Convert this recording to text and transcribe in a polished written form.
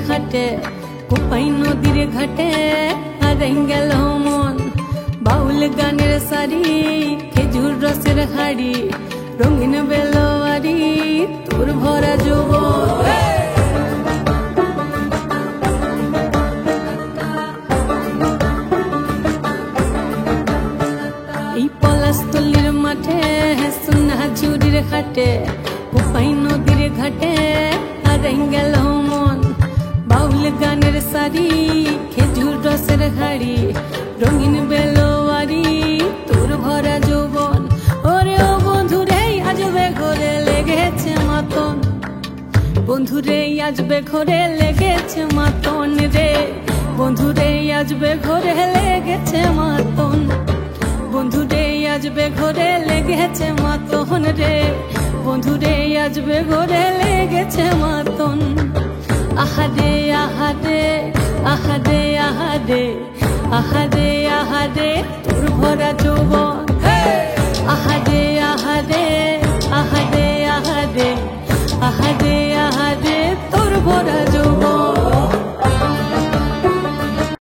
হাটে কোপাই নদীর ঘাটে হারাই গেল মন বাউল গানের সারি খেজুর রসের হাড়ি রঙিন বেলোয়ারি তোর ভরা যৌবন এই পলাশতলির মাঠে সোনা ঝুরির হাটে কোপাই নদীর ঘাটে হারাই গেল মন বাউল গানের সারি খেজুর রসের হাড়ি রঙিন বেলোয়ারি তোর ভরা যৌবন ওরে ও বন্ধুরে আজবে ঘরে লেগেছে মাতন বন্ধুরে আজবে ঘরে লেগেছে মাতন রে বন্ধুরে আজবে ঘরে লেগেছে মাতন বন্ধুরে আজবে ঘরে লেগেছে মাতন রে বন্ধুরে আজবে ঘরে লেগেছে মাতন আহারে আহারে আহারে আহারে আহারে আহারে তোর ভরা যৌবন